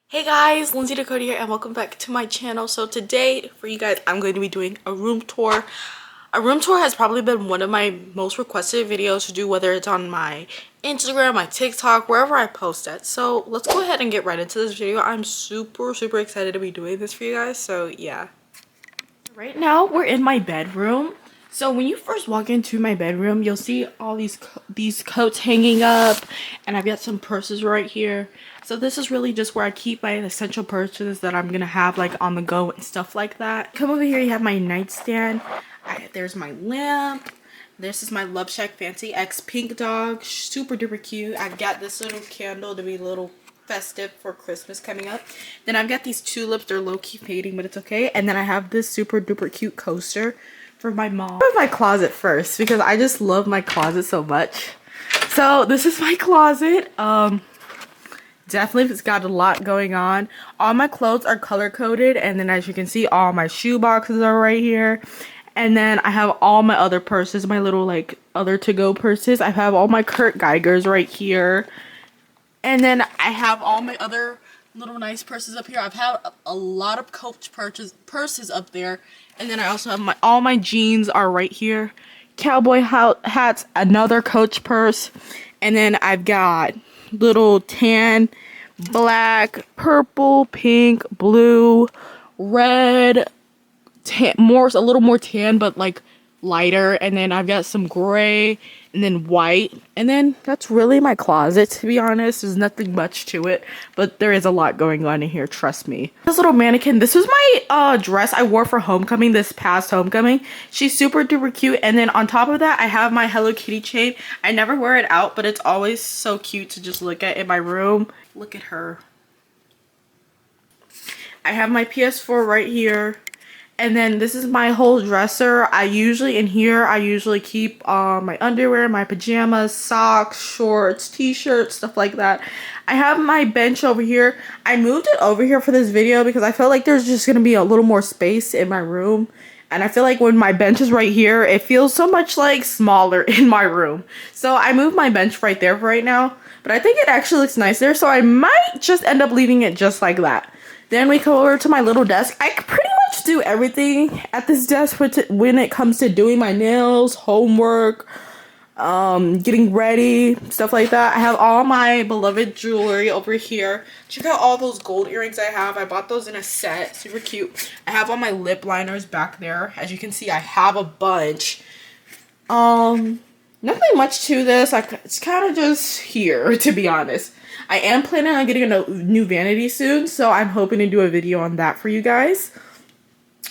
Hey guys, Lindsay Dakota here and welcome back to my channel. So today for you guys, I'm going to be doing a room tour. A room tour has probably been one of my most requested videos to do, whether it's on my Instagram, my TikTok, wherever I post at. So let's go ahead and get right into this video. I'm super excited to be doing this for you guys. So yeah. Right now we're in my bedroom. So when you first walk into my bedroom, you'll see all these coats hanging up, and I've got some purses right here. So this is really just where I keep my essential purses that I'm gonna have like on the go and stuff like that. Come over here, you have my nightstand. There's my lamp. This is my Love Shack Fancy X Pink Dog, super duper cute. I've got this little candle to be a little festive for Christmas coming up. Then I've got these tulips. They're low-key fading, but it's okay. And then I have this super duper cute coaster for my mom. My closet first because I just love my closet so much. So this is my closet. Definitely it's got a lot going on. All my clothes are color coded, and then as you can see, all my shoe boxes are right here. And then I have all my other purses, my little like other to-go purses. I have all my Kurt Geigers right here. And then I have all my other little nice purses up here. I've had a lot of Coach purses up there. And then I also have all my jeans are right here. Cowboy hats, another Coach purse. And then I've got little tan, black, purple, pink, blue, red, tan, a little more tan, but like lighter. And then I've got some gray and then white, and then that's really my closet. To be honest, there's nothing much to it, but there is a lot going on in here, trust me. This little mannequin, this was my dress I wore for homecoming, this past homecoming. She's super duper cute. And then on top of that, I have my Hello Kitty chain. I never wear it out, but it's always so cute to just look at in my room. Look at her. I have my PS4 right here. And then this is my whole dresser. I usually keep my underwear, my pajamas, socks, shorts, t-shirts, stuff like that. I have my bench over here. I moved it over here for this video because I felt like there's just going to be a little more space in my room. And I feel like when my bench is right here, it feels so much like smaller in my room. So I moved my bench right there for right now. But I think it actually looks nice there. So I might just end up leaving it just like that. Then we come over to my little desk. I pretty much do everything at this desk when it comes to doing my nails, homework, getting ready, stuff like that. I have all my beloved jewelry over here. Check out all those gold earrings I have. I bought those in a set. Super cute. I have all my lip liners back there. As you can see, I have a bunch. Nothing much to this. It's kind of just here, to be honest. I am planning on getting a new vanity soon, so I'm hoping to do a video on that for you guys.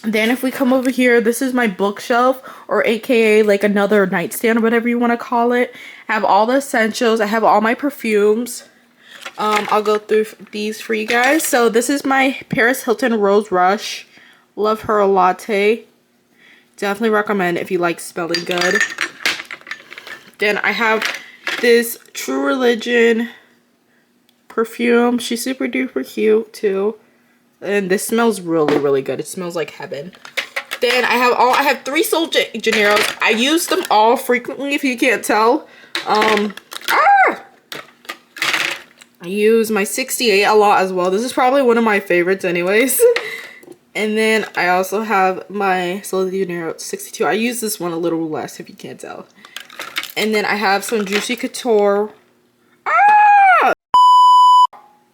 Then if we come over here, this is my bookshelf, or aka like another nightstand or whatever you want to call it. I have all the essentials. I have all my perfumes. I'll go through these for you guys. So this is my Paris Hilton Rose Rush. Love her latte. Definitely recommend if you like smelling good. Then I have this True Religion perfume. She's super duper cute too, and this smells really good. It smells like heaven. Then I have 3 Sol Janeiros. I use them all frequently, if you can't tell. I use my 68 a lot as well. This is probably one of my favorites anyways. And then I also have my Sol de Janeiro 62. I use this one a little less, if you can't tell. And then I have some Juicy Couture.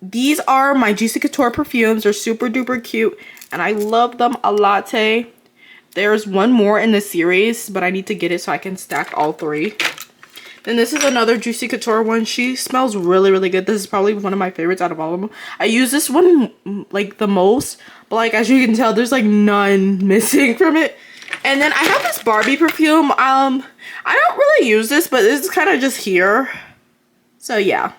These are my Juicy Couture perfumes. They're super duper cute, and I love them a latte. There's one more in the series, but I need to get it so I can stack all 3. Then this is another Juicy Couture one. She smells really good. This is probably one of my favorites out of all of them. I use this one like the most, but like as you can tell, there's like none missing from it. And then I have this Barbie perfume. I don't really use this, but it's kind of just here. So yeah.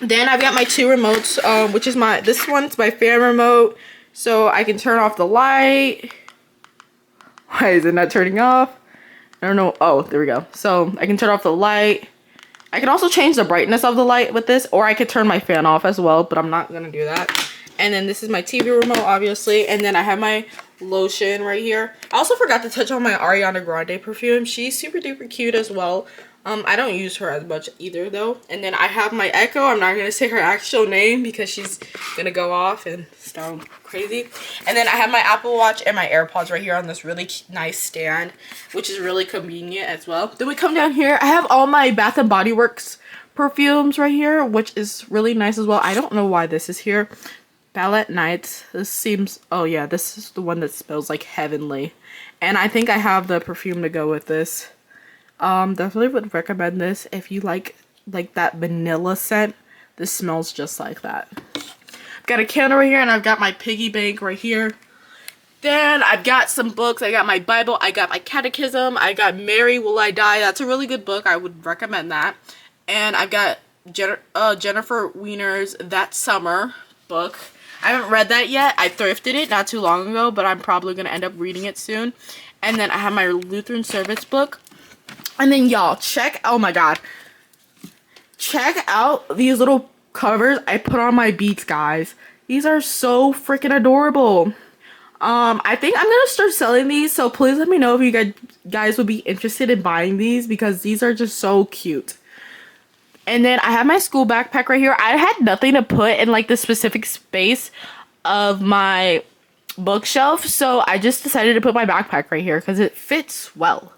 Then I've got my 2 remotes, which is this one's my fan remote, so I can turn off the light. Why is it not turning off? I don't know. Oh, there we go. So I can turn off the light. I can also change the brightness of the light with this, or I could turn my fan off as well, but I'm not gonna do that. And then this is my TV remote, obviously. And then I have my lotion right here. I also forgot to touch on my Ariana Grande perfume. She's super duper cute as well. I don't use her as much either though. And then I have my Echo. I'm not going to say her actual name because she's going to go off and sound crazy. And then I have my Apple Watch and my AirPods right here on this really nice stand, which is really convenient as well. Then we come down here. I have all my Bath and Body Works perfumes right here, which is really nice as well. I don't know why this is here. Ballet Nights. This seems, oh yeah, this is the one that smells like heavenly. And I think I have the perfume to go with this. Definitely would recommend this if you like that vanilla scent. This smells just like that. I've got a candle right here, and I've got my piggy bank right here. Then I've got some books. I got my Bible, I got my catechism, I got Mary Will I Die. That's a really good book. I would recommend that. And I've got Jennifer Weiner's That Summer book. I haven't read that yet. I thrifted it not too long ago, but I'm probably going to end up reading it soon. And then I have my Lutheran Service book. And then y'all, oh my god. Check out these little covers I put on my Beats, guys. These are so freaking adorable. I think I'm going to start selling these, so please let me know if you guys would be interested in buying these because these are just so cute. And then I have my school backpack right here. I had nothing to put in like the specific space of my bookshelf, so I just decided to put my backpack right here because it fits well.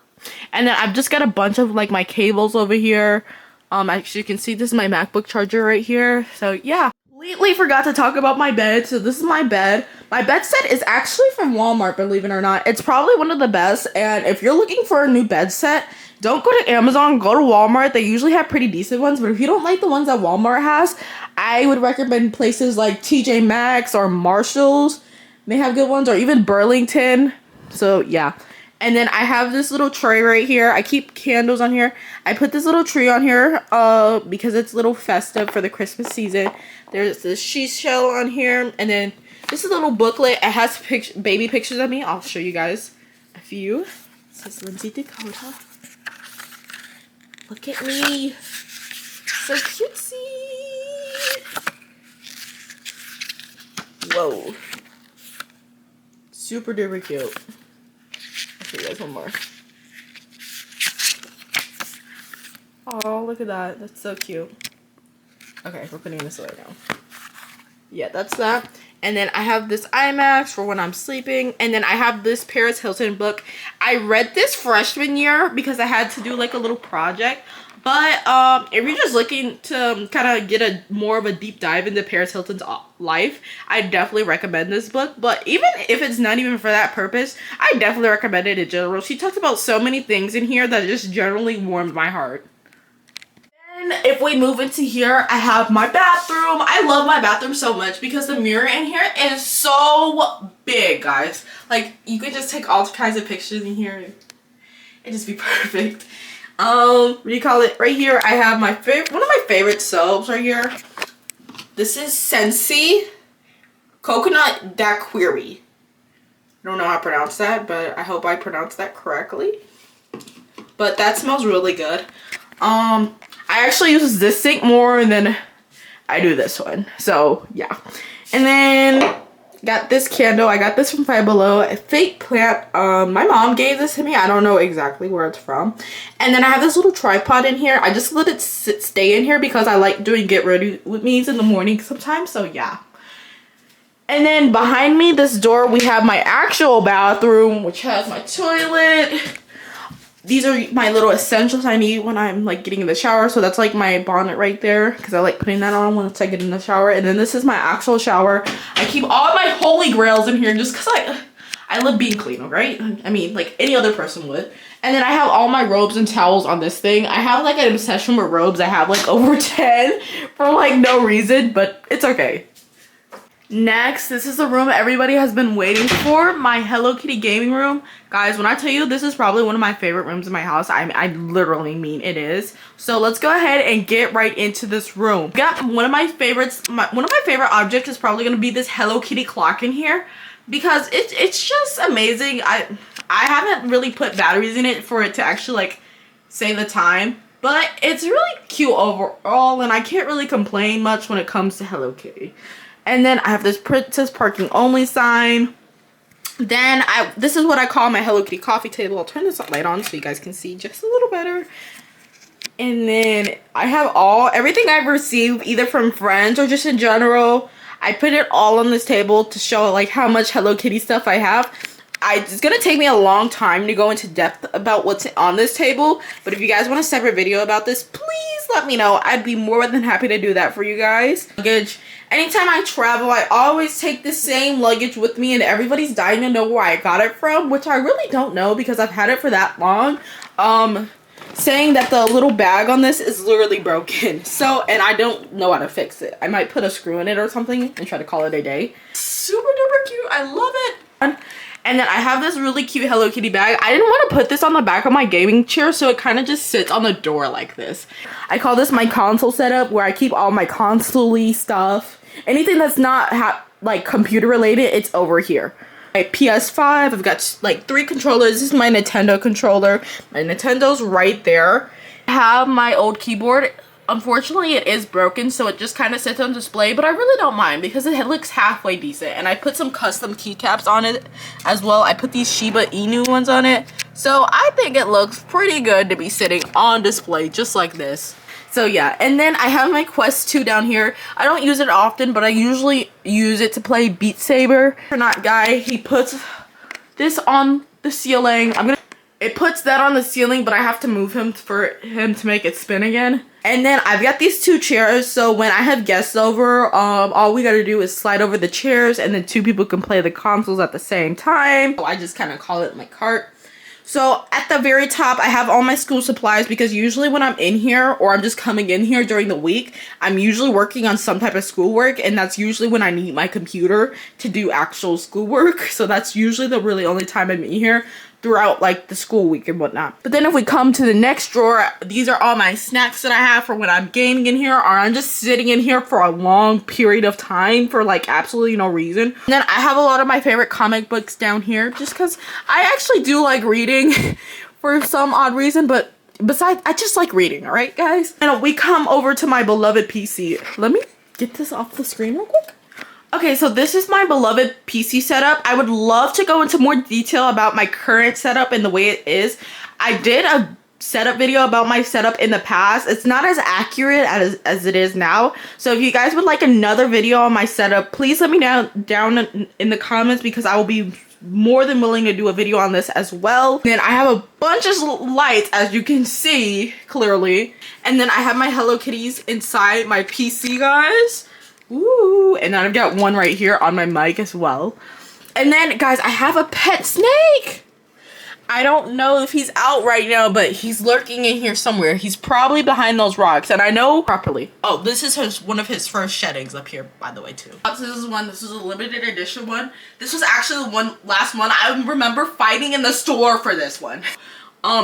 And then I've just got a bunch of like my cables over here. As you can see, this is my MacBook charger right here. So yeah, completely forgot to talk about my bed. So this is my bed. My bed set is actually from Walmart, believe it or not. It's probably one of the best. And if you're looking for a new bed set, don't go to Amazon, go to Walmart. They usually have pretty decent ones, but if you don't like the ones that Walmart has, I would recommend places like TJ Maxx or Marshall's. They have good ones, or even Burlington. So yeah. And then I have this little tray right here. I keep candles on here. I put this little tree on here because it's a little festive for the Christmas season. There's this she shell on here. And then this is a little booklet. It has baby pictures of me. I'll show you guys a few. It says Lindsay Dakota. Look at me. So cutesy. Whoa. Super duper cute. I'll show you guys one more. Oh, look at that. That's so cute. Okay, we're putting this away now. Yeah, that's that. And then I have this IMAX for when I'm sleeping. And then I have this Paris Hilton book. I read this freshman year because I had to do like a little project. But if you're just looking to kind of get more of a deep dive into Paris Hilton's life, I definitely recommend this book. But even if it's not even for that purpose, I definitely recommend it in general. She talks about so many things in here that just generally warmed my heart. And if we move into here, I have my bathroom. I love my bathroom so much because the mirror in here is so big, guys. Like, you could just take all kinds of pictures in here and just be perfect. What do you call it? Right here, I have my one of my favorite soaps right here. This is Scentsy Coconut Daiquiri. I don't know how to pronounce that, but I hope I pronounced that correctly. But that smells really good. I actually use this sink more than I do this one. So, yeah. And then got this candle. I got this from Five Below, a fake plant. My mom gave this to me. I don't know exactly where it's from. And then I have this little tripod in here. I just let it stay in here because I like doing get ready with me's in the morning sometimes. So yeah. And then behind me, this door, we have my actual bathroom, which has my toilet. These are my little essentials I need when I'm like getting in the shower. So that's like my bonnet right there because I like putting that on once I get in the shower. And then this is my actual shower. I keep all my holy grails in here just because I love being clean, right? I mean, like any other person would. And then I have all my robes and towels on this thing. I have like an obsession with robes. I have like over 10 for like no reason, but it's okay. Next, this is the room everybody has been waiting for, my Hello Kitty gaming room. Guys, when I tell you this is probably one of my favorite rooms in my house, I literally mean it is. So let's go ahead and get right into this room. Got one of my favorites, one of my favorite objects is probably gonna be this Hello Kitty clock in here because it's just amazing. I haven't really put batteries in it for it to actually like say the time, but it's really cute overall and I can't really complain much when it comes to Hello Kitty. And then I have this Princess Parking Only sign. Then this is what I call my Hello Kitty coffee table. I'll turn this light on so you guys can see just a little better. And then I have everything I've received either from friends or just in general. I put it all on this table to show like how much Hello Kitty stuff I have. It's gonna take me a long time to go into depth about what's on this table, but if you guys want a separate video about this, please let me know. I'd be more than happy to do that for you guys. Luggage. Anytime I travel, I always take the same luggage with me, and everybody's dying to know where I got it from, which I really don't know because I've had it for that long. Saying that the little bag on this is literally broken. So, and I don't know how to fix it. I might put a screw in it or something and try to call it a day. Super duper cute. I love it. And then I have this really cute Hello Kitty bag. I didn't want to put this on the back of my gaming chair, so it kind of just sits on the door like this. I call this my console setup, where I keep all my console-y stuff. Anything that's not like computer related, it's over here. My PS5, I've got like 3 controllers. This is my Nintendo controller. My Nintendo's right there. I have my old keyboard. Unfortunately, it is broken, so it just kind of sits on display, but I really don't mind because it looks halfway decent. And I put some custom keycaps on it as well. I put these Shiba Inu ones on it. So I think it looks pretty good to be sitting on display just like this. So yeah, and then I have my Quest 2 down here. I don't use it often, but I usually use it to play Beat Saber. For not guy, he puts this on the ceiling. It puts that on the ceiling, but I have to move him for him to make it spin again. And then I've got these 2 chairs, so when I have guests over, all we gotta do is slide over the chairs, and then 2 people can play the consoles at the same time. So I just kind of call it my cart. So at the very top, I have all my school supplies because usually when I'm in here or I'm just coming in here during the week, I'm usually working on some type of schoolwork, and that's usually when I need my computer to do actual schoolwork. So that's usually the really only time I'm in here throughout like the school week and whatnot. But then if we come to the next drawer, these are all my snacks that I have for when I'm gaming in here or I'm just sitting in here for a long period of time for like absolutely no reason. And then I have a lot of my favorite comic books down here just because I actually do like reading for some odd reason, but besides, I just like reading, all right, guys? And we come over to my beloved PC. Let me get this off the screen real quick. Okay, so this is my beloved PC setup. I would love to go into more detail about my current setup and the way it is. I did a setup video about my setup in the past. It's not as accurate as it is now. So if you guys would like another video on my setup, please let me know down in the comments because I will be more than willing to do a video on this as well. Then I have a bunch of lights, as you can see clearly. And then I have my Hello Kitties inside my PC, guys. Ooh, and then I've got one right here on my mic as well. And then, guys, I have a pet snake. I don't know if he's out right now, but he's lurking in here somewhere. He's probably behind those rocks, and I know properly. Oh, this is one of his first sheddings up here, by the way, too. This is a limited edition one. This was actually the last one. I remember fighting in the store for this one.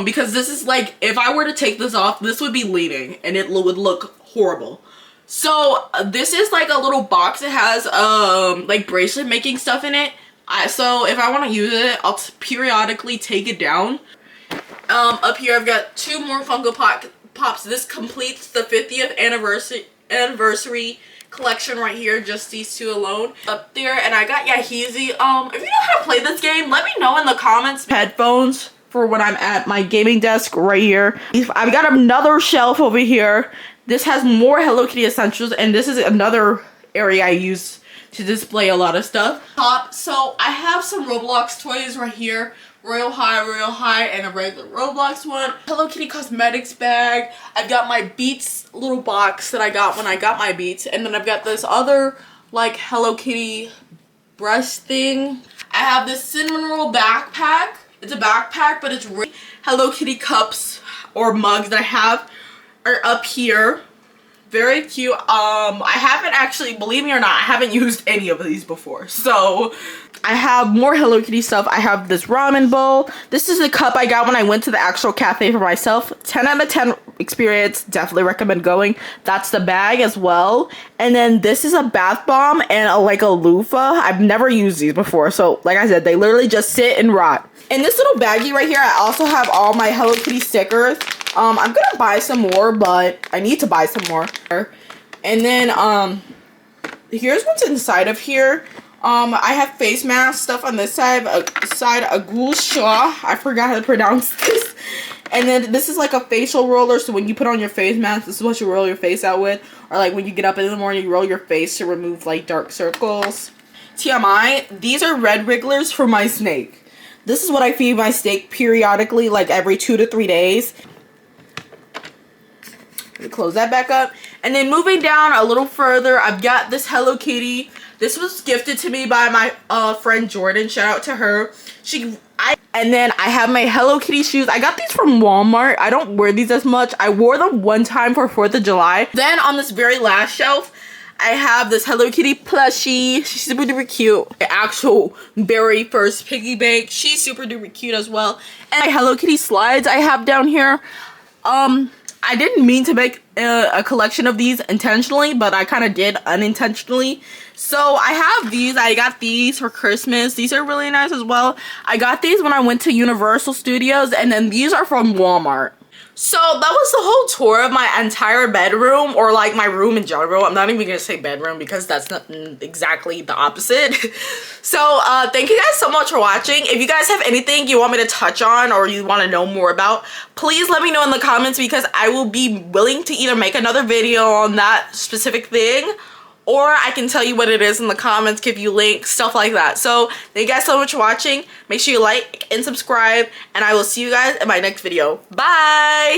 Because this is like, if I were to take this off, this would be bleeding, and it would look horrible. So this is like a little box. It has like bracelet making stuff in it. So if I want to use it, I'll periodically take it down. Up here I've got 2 more Funko Pops. This completes the 50th anniversary collection right here. Just these 2 alone. Up there, and I got Yahizi. If you know how to play this game, let me know in the comments. Headphones for when I'm at my gaming desk right here. I've got another shelf over here. This has more Hello Kitty essentials, and this is another area I use to display a lot of stuff. So I have some Roblox toys right here. Royal High, and a regular Roblox one. Hello Kitty cosmetics bag. I've got my Beats little box that I got when I got my Beats, and then I've got this other like Hello Kitty brush thing. I have this cinnamon roll backpack. It's a backpack, but it's really Hello Kitty cups or mugs that I have are up here. Very cute. I haven't actually, believe me or not, I haven't used any of these before. So I have more Hello Kitty stuff. I have this ramen bowl. This is the cup I got when I went to the actual cafe for myself. 10 out of 10 experience. Definitely recommend going. That's the bag as well. And then this is a bath bomb and like a loofah. I've never used these before. So like I said, they literally just sit and rot. In this little baggie right here, I also have all my Hello Kitty stickers. I'm gonna buy some more, but I need to buy some more. And then here's what's inside of here. I have face mask stuff on this side, a gouache. I forgot how to pronounce this. And then this is like a facial roller, so when you put on your face mask, this is what you roll your face out with. Or like when you get up in the morning, you roll your face to remove like dark circles. TMI, these are red wrigglers for my snake. This is what I feed my snake periodically, like every 2 to 3 days. Let me close that back up. And then moving down a little further, I've got this Hello Kitty. This was gifted to me by my friend Jordan. Shout out to her. And then I have my Hello Kitty shoes. I got these from Walmart. I don't wear these as much. I wore them one time for 4th of July. Then on this very last shelf, I have this Hello Kitty plushie. She's super duper cute. The actual very first piggy bank. She's super duper cute as well. And my Hello Kitty slides I have down here. I didn't mean to make a collection of these intentionally, but I kind of did unintentionally. So I have these. I got these for Christmas. These are really nice as well. I got these when I went to Universal Studios, and then these are from Walmart. So that was the whole tour of my entire bedroom, or like my room in general. I'm not even gonna say bedroom because that's not exactly the opposite. So thank you guys so much for watching. If you guys have anything you want me to touch on or you want to know more about, please let me know in the comments, because I will be willing to either make another video on that specific thing, or I can tell you what it is in the comments, give you links, stuff like that. So thank you guys so much for watching. Make sure you like and subscribe, and I will see you guys in my next video. Bye!